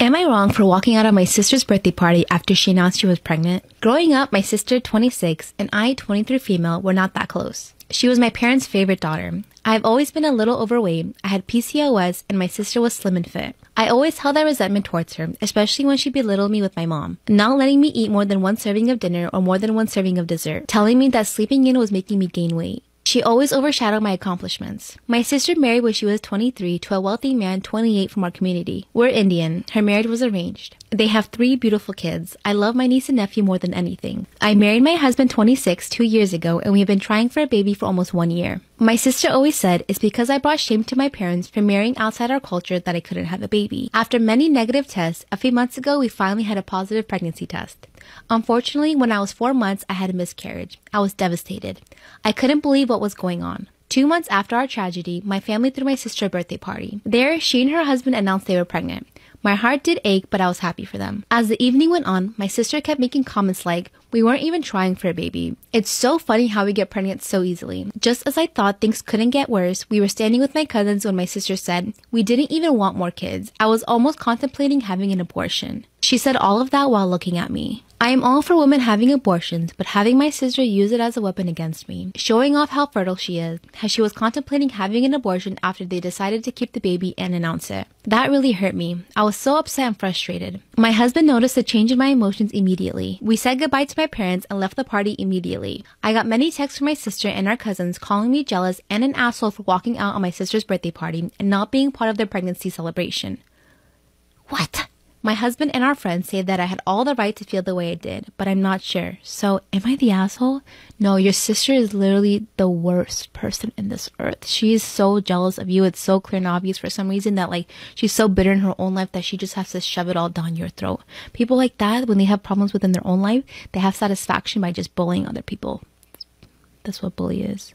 Am I wrong for walking out of my sister's birthday party after she announced she was pregnant? Growing up, my sister, 26, and I, 23 female, were not that close. She was my parents' favorite daughter. I've always been a little overweight, I had PCOS, and my sister was slim and fit. I always held that resentment towards her, especially when she belittled me with my mom, not letting me eat more than one serving of dinner or more than one serving of dessert, telling me that sleeping in was making me gain weight. She always overshadowed my accomplishments. My sister married when she was 23 to a wealthy man 28 from our community. We're Indian. Her marriage was arranged. They have 3 beautiful kids. I love my niece and nephew more than anything. I married my husband 26 2 years ago, and we have been trying for a baby for almost 1 year. My sister always said it's because I brought shame to my parents for marrying outside our culture that I couldn't have a baby. After many negative tests, a few months ago we finally had a positive pregnancy test. Unfortunately, when I was 4 months, I had a miscarriage. I was devastated. I couldn't believe what was going on. 2 months after our tragedy, my family threw my sister a birthday party. There, she and her husband announced they were pregnant. My heart did ache, but I was happy for them. As the evening went on, my sister kept making comments like, "We weren't even trying for a baby. It's so funny how we get pregnant so easily." Just as I thought things couldn't get worse, we were standing with my cousins when my sister said, "We didn't even want more kids. I was almost contemplating having an abortion." She said all of that while looking at me. I am all for women having abortions, but having my sister use it as a weapon against me, showing off how fertile she is, how she was contemplating having an abortion after they decided to keep the baby and announce it. That really hurt me. I was so upset and frustrated. My husband noticed a change in my emotions immediately. We said goodbye to my parents and left the party immediately. I got many texts from my sister and our cousins calling me jealous and an asshole for walking out on my sister's birthday party and not being part of their pregnancy celebration. What? My husband and our friends say that I had all the right to feel the way I did, but I'm not sure. So, am I the asshole? No, your sister is literally the worst person in this earth. She is so jealous of you. It's so clear and obvious for some reason that, she's so bitter in her own life that she just has to shove it all down your throat. People like that, when they have problems within their own life, they have satisfaction by just bullying other people. That's what bully is.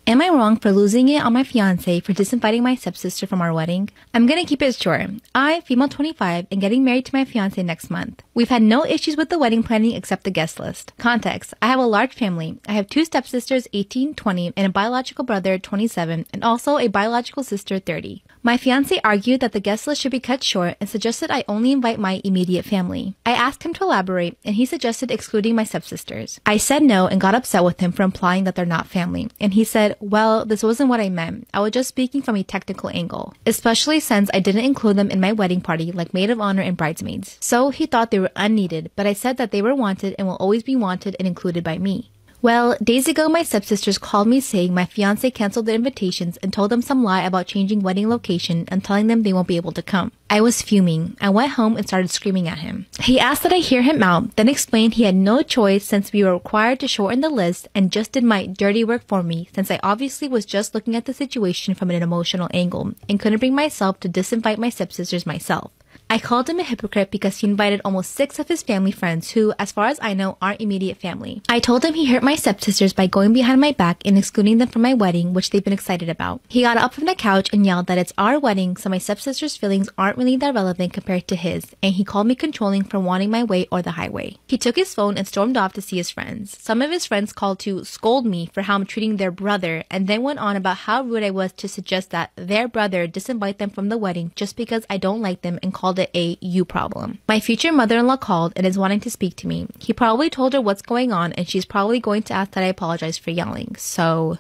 Am I wrong for losing it on my fiance for disinviting my stepsister from our wedding? I'm gonna keep it short. I, female 25, am getting married to my fiance next month. We've had no issues with the wedding planning except the guest list. Context: I have a large family. I have 2 stepsisters, 18, 20, and a biological brother, 27, and also a biological sister, 30. My fiance argued that the guest list should be cut short and suggested I only invite my immediate family. I asked him to elaborate, and he suggested excluding my stepsisters. I said no and got upset with him for implying that they're not family, and he said, "Well, this wasn't what I meant. I was just speaking from a technical angle, especially since I didn't include them in my wedding party like maid of honor and bridesmaids." So he thought they were unneeded, but I said that they were wanted and will always be wanted and included by me. Well, days ago my stepsisters called me saying my fiance canceled their invitations and told them some lie about changing wedding location and telling them they won't be able to come. I was fuming. I went home and started screaming at him. He asked that I hear him out, then explained he had no choice since we were required to shorten the list and just did my dirty work for me since I obviously was just looking at the situation from an emotional angle and couldn't bring myself to disinvite my stepsisters myself. I called him a hypocrite because he invited almost 6 of his family friends who, as far as I know, aren't immediate family. I told him he hurt my stepsisters by going behind my back and excluding them from my wedding, which they've been excited about. He got up from the couch and yelled that it's our wedding, so my stepsisters' feelings aren't really that relevant compared to his, and he called me controlling for wanting my way or the highway. He took his phone and stormed off to see his friends. Some of his friends called to scold me for how I'm treating their brother, and then went on about how rude I was to suggest that their brother disinvite them from the wedding just because I don't like them and called it a "you problem." My future mother-in-law called and is wanting to speak to me. He probably told her what's going on and she's probably going to ask that I apologize for yelling. So,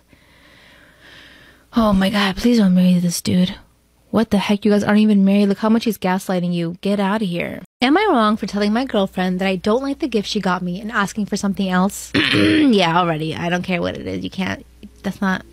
oh my god, please don't marry this dude. What the heck, you guys aren't even married. Look how much he's gaslighting you. Get out of here. Am I wrong for telling my girlfriend that I don't like the gift she got me and asking for something else? Yeah, already. I don't care what it is. You can't. That's not.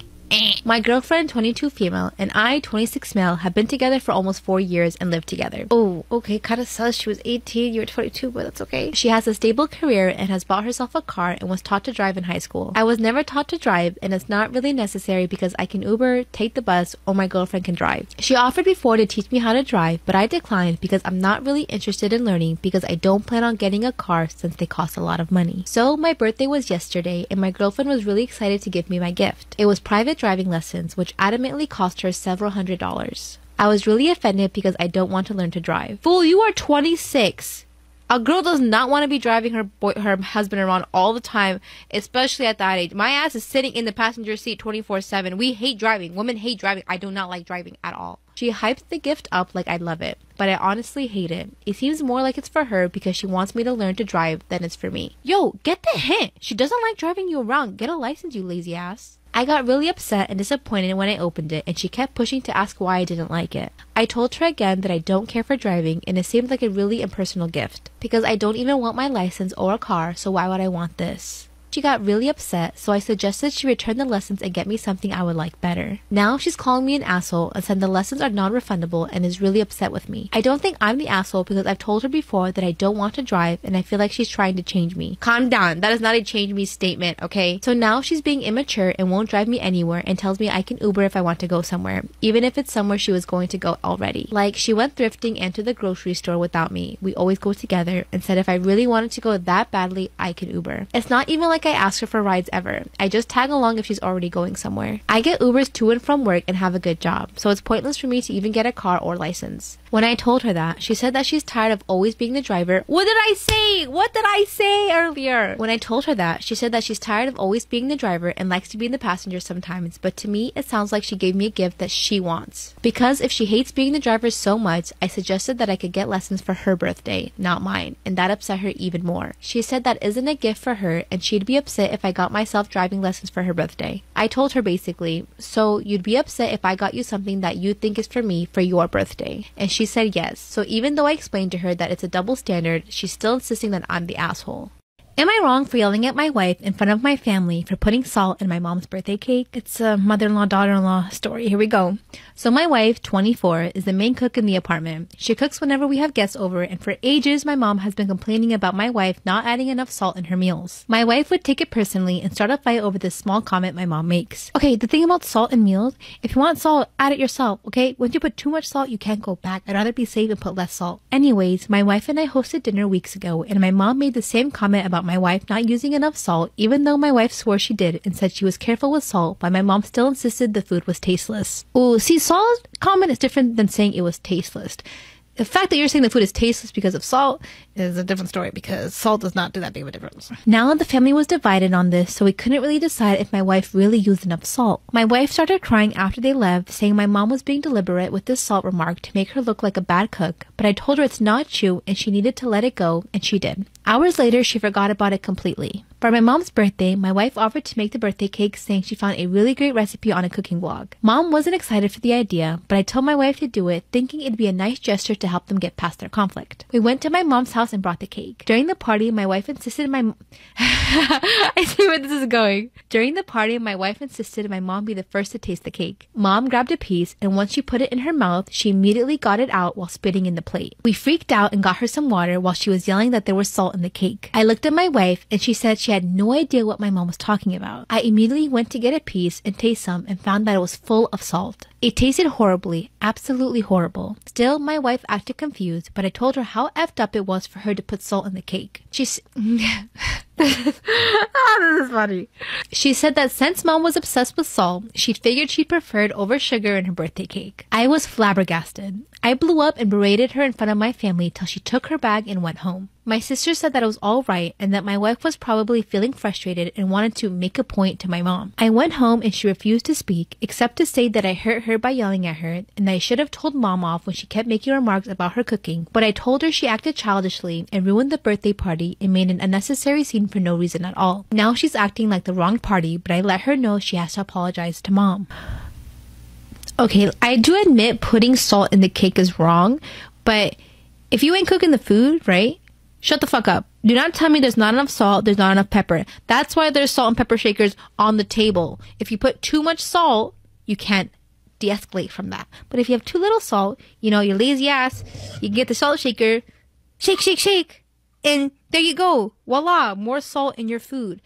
My girlfriend, 22 female, and I, 26 male, have been together for almost 4 years and lived together. Oh, okay, kinda sus. She was 18, you were 22, but that's okay. She has a stable career and has bought herself a car and was taught to drive in high school. I was never taught to drive, and it's not really necessary because I can Uber, take the bus, or my girlfriend can drive. She offered before to teach me how to drive, but I declined because I'm not really interested in learning because I don't plan on getting a car since they cost a lot of money. So my birthday was yesterday, and my girlfriend was really excited to give me my gift. It was private driving lessons, which adamantly cost her several $100s. I was really offended because I don't want to learn to drive. Fool, you are 26. A girl does not want to be driving her husband around all the time, especially at that age. My ass is sitting in the passenger seat 24/7. We hate driving. Women hate driving. I do not like driving at all. She hyped the gift up like I love it, but I honestly hate it. It seems more like it's for her because she wants me to learn to drive than it's for me. Yo, get the hint. She doesn't like driving you around. Get a license, you lazy ass. I got really upset and disappointed when I opened it, and she kept pushing to ask why I didn't like it. I told her again that I don't care for driving, and it seemed like a really impersonal gift, because I don't even want my license or a car, so why would I want this? She got really upset, so I suggested she return the lessons and get me something I would like better. Now she's calling me an asshole and said the lessons are non-refundable and is really upset with me. I don't think I'm the asshole because I've told her before that I don't want to drive and I feel like she's trying to change me. Calm down. That is not a change me statement, okay? So now she's being immature and won't drive me anywhere and tells me I can Uber if I want to go somewhere, even if it's somewhere she was going to go already. Like, she went thrifting and to the grocery store without me. We always go together, and said if I really wanted to go that badly, I could Uber. It's not even like I ask her for rides ever. I just tag along if she's already going somewhere. I get Ubers to and from work and have a good job, so it's pointless for me to even get a car or license. When I told her that, she said that she's tired of always being the driver. What did I say? What did I say earlier? When I told her that, she said that she's tired of always being the driver and likes to be in the passenger sometimes, but to me, it sounds like she gave me a gift that she wants. Because if she hates being the driver so much, I suggested that I could get lessons for her birthday, not mine, and that upset her even more. She said that isn't a gift for her, and she'd be upset if I got myself driving lessons for her birthday. I told her basically, so you'd be upset if I got you something that you think is for me for your birthday. And she said yes. So even though I explained to her that it's a double standard, she's still insisting that I'm the asshole. Am I wrong for yelling at my wife in front of my family for putting salt in my mom's birthday cake? It's a mother-in-law, daughter-in-law story. Here we go. So my wife, 24, is the main cook in the apartment. She cooks whenever we have guests over, and for ages my mom has been complaining about my wife not adding enough salt in her meals. My wife would take it personally and start a fight over this small comment my mom makes. Okay, the thing about salt in meals, if you want salt, add it yourself, okay? Once you put too much salt, you can't go back. I'd rather be safe and put less salt. Anyways, my wife and I hosted dinner weeks ago, and my mom made the same comment about my wife not using enough salt, even though my wife swore she did and said she was careful with salt, but my mom still insisted the food was tasteless. Oh, see, salt comment is different than saying it was tasteless. The fact that you're saying the food is tasteless because of salt is a different story, because salt does not do that big of a difference. Now the family was divided on this, so we couldn't really decide if my wife really used enough salt. My wife started crying after they left, saying my mom was being deliberate with this salt remark to make her look like a bad cook, but I told her it's not true and she needed to let it go, and she did. Hours later, she forgot about it completely. For my mom's birthday, my wife offered to make the birthday cake, saying she found a really great recipe on a cooking blog. Mom wasn't excited for the idea, but I told my wife to do it, thinking it'd be a nice gesture to help them get past their conflict. We went to my mom's house and brought the cake. During the party, my wife insisted I see where this is going. During the party, my wife insisted my mom be the first to taste the cake. Mom grabbed a piece, and once she put it in her mouth, she immediately got it out while spitting in the plate. We freaked out and got her some water while she was yelling that there was salt in the cake. I looked at my wife, and she said she had no idea what my mom was talking about. I immediately went to get a piece and taste some and found that it was full of salt. It tasted horribly, absolutely horrible. Still, my wife acted confused, but I told her how effed up it was for her to put salt in the cake. This is funny. She said that since mom was obsessed with salt, she figured she preferred over sugar in her birthday cake. I was flabbergasted. I blew up and berated her in front of my family till she took her bag and went home. My sister said that it was all right and that my wife was probably feeling frustrated and wanted to make a point to my mom. I went home and she refused to speak, except to say that I hurt her by yelling at her and that I should have told mom off when she kept making remarks about her cooking, but I told her she acted childishly and ruined the birthday party and made an unnecessary scene for no reason at all. Now she's acting like the wrong party, but I let her know she has to apologize to mom. Okay, I do admit putting salt in the cake is wrong, but if you ain't cooking the food, right? Shut the fuck up. Do not tell me there's not enough salt, there's not enough pepper. That's why there's salt and pepper shakers on the table. If you put too much salt, you can't de-escalate from that. But if you have too little salt, you know, your lazy ass, you can get the salt shaker, shake, shake, shake, and there you go. Voila, more salt in your food.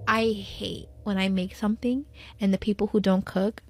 I hate when I make something and the people who don't cook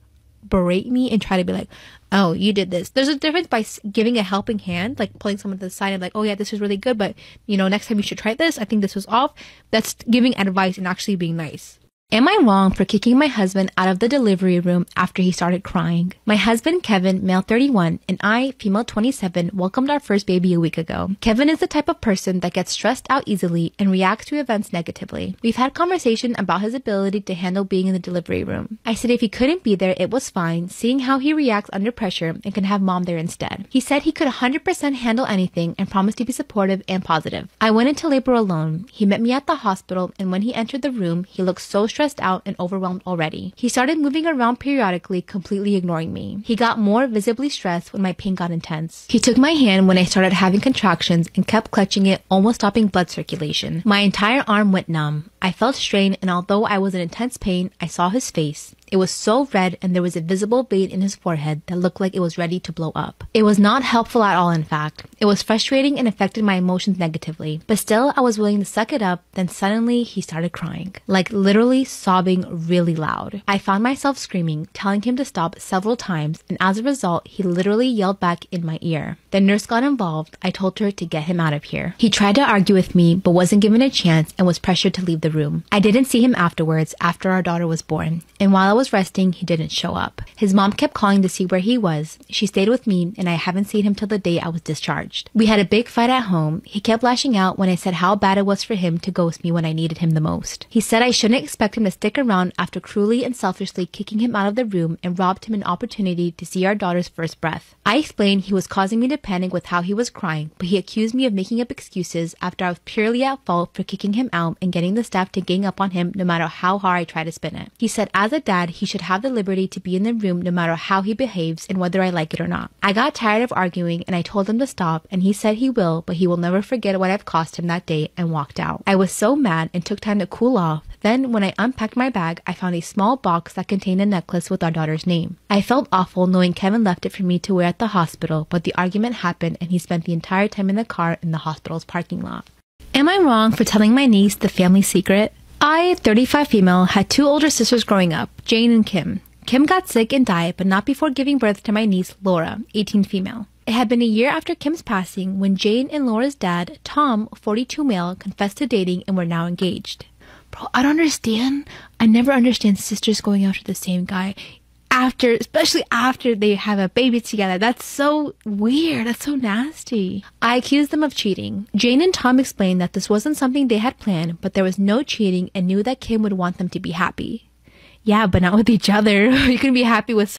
berate me and try to be like, oh, you did this. There's a difference by giving a helping hand, like pulling someone to the side and like, oh yeah, this is really good, but you know, next time you should try this. I think this was off. That's giving advice and actually being nice. Am I wrong for kicking my husband out of the delivery room after he started crying? My husband, Kevin, male 31, and I, female 27, welcomed our first baby a week ago. Kevin is the type of person that gets stressed out easily and reacts to events negatively. We've had conversation about his ability to handle being in the delivery room. I said if he couldn't be there, it was fine, seeing how he reacts under pressure and can have mom there instead. He said he could 100% handle anything and promised to be supportive and positive. I went into labor alone. He met me at the hospital, and when he entered the room, he looked so stressed out and overwhelmed already. He started moving around periodically, completely ignoring me. He got more visibly stressed when my pain got intense. He took my hand when I started having contractions and kept clutching it, almost stopping blood circulation. My entire arm went numb. I felt strained, and although I was in intense pain, I saw his face. It was so red, and there was a visible vein in his forehead that looked like it was ready to blow up. It was not helpful at all, in fact. It was frustrating and affected my emotions negatively. But still, I was willing to suck it up. Then suddenly, he started crying. Like literally sobbing really loud. I found myself screaming, telling him to stop several times, and as a result, he literally yelled back in my ear. The nurse got involved. I told her to get him out of here. He tried to argue with me, but wasn't given a chance and was pressured to leave the room. I didn't see him afterwards, after our daughter was born. And while I was resting, he didn't show up. His mom kept calling to see where he was. She stayed with me, and I haven't seen him till the day I was discharged. We had a big fight at home. He kept lashing out when I said how bad it was for him to ghost me when I needed him the most. He said I shouldn't expect him to stick around after cruelly and selfishly kicking him out of the room and robbed him an opportunity to see our daughter's first breath. I explained he was causing me to panic with how he was crying, but he accused me of making up excuses after I was purely at fault for kicking him out and getting the staff to gang up on him no matter how hard I tried to spin it. He said as a dad, he should have the liberty to be in the room no matter how he behaves and whether I like it or not. I got tired of arguing and I told him to stop, and he said he will, but he will never forget what I've cost him that day, and walked out. I was so mad and took time to cool off. Then, when I unpacked my bag, I found a small box that contained a necklace with our daughter's name. I felt awful knowing Kevin left it for me to wear at the hospital, but the argument happened and he spent the entire time in the car in the hospital's parking lot. Am I wrong for telling my niece the family secret? I, 35 female, had two older sisters growing up, Jane and Kim. Kim got sick and died, but not before giving birth to my niece, Laura, 18 female. It had been a year after Kim's passing when Jane and Laura's dad, Tom, 42 male, confessed to dating and were now engaged. Bro, I don't understand. I never understand sisters going after the same guy especially after they have a baby together. That's so weird. That's so nasty. I accused them of cheating. Jane and Tom explained that this wasn't something they had planned, but there was no cheating and knew that Kim would want them to be happy. Yeah, but not with each other. You can be happy with